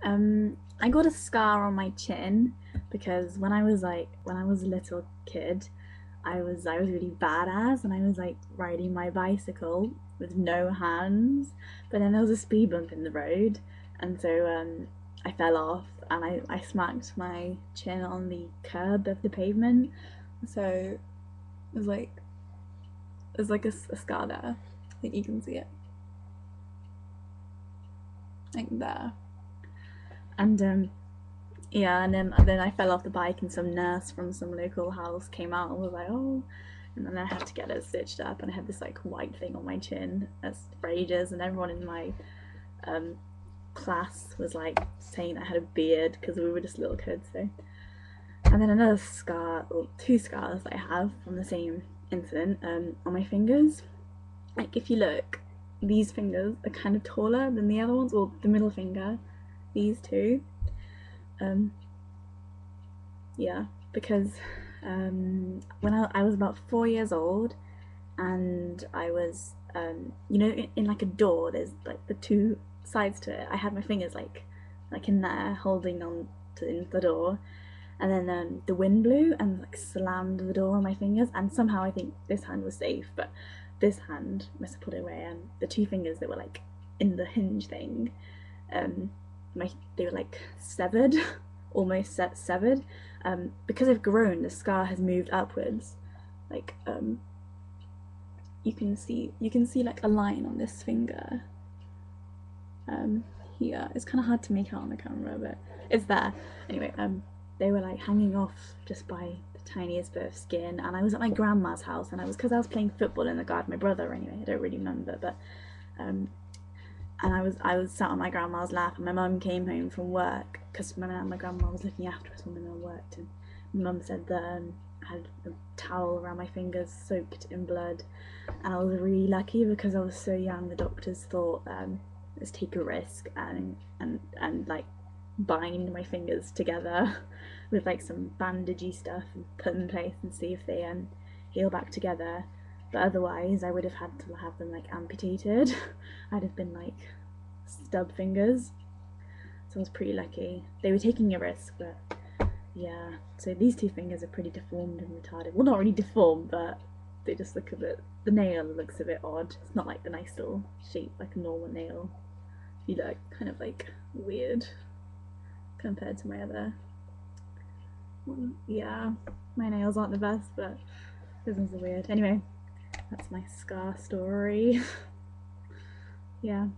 I got a scar on my chin because when I was a little kid, I was really badass and I was like riding my bicycle with no hands. But then there was a speed bump in the road, and so I fell off and I smacked my chin on the curb of the pavement. So it was like a scar there. I think you can see it, like there. And yeah, and then I fell off the bike, and some nurse from some local house came out and was like, "Oh," and then I had to get it stitched up, and I had this like white thing on my chin as for ages, and everyone in my um, class was like saying I had a beard because we were just little kids. So, and then another scar, or two scars that I have from the same incident on my fingers. Like if you look, these fingers are kind of taller than the other ones, or the middle finger, these two. Um, yeah, because when I was about 4 years old, and I was, in like a door, there's like the two sides to it. I had my fingers like in there, holding on to in the door, and then the wind blew and like slammed the door on my fingers. And somehow I think this hand was safe, but this hand must have put it away. And the two fingers that were like in the hinge thing, um, they were like severed, almost severed. Because I've grown, the scar has moved upwards. Like you can see like a line on this finger. Here it's kind of hard to make out on the camera, but it's there. Anyway, they were like hanging off just by the tiniest bit of skin, and I was at my grandma's house, and I was because I was playing football in the garden. My brother, anyway, I don't really remember, but um, and I was sat on my grandma's lap, and my mum came home from work because my grandma was looking after us when my mum worked, and my mum said that I had a towel around my fingers soaked in blood, and I was really lucky because I was so young. The doctors thought let's take a risk and like bind my fingers together with like some bandagey stuff and put them in place and see if they heal back together. But otherwise, I would have had to have them like amputated. I'd have been like stub fingers. So I was pretty lucky. They were taking a risk, but yeah. So these two fingers are pretty deformed and retarded. Well, not really deformed, but they just look a bit. The nail looks a bit odd. It's not like the nice little shape like a normal nail. You look kind of like weird compared to my other. Yeah, my nails aren't the best, but this ones are weird. Anyway, that's my scar story. Yeah.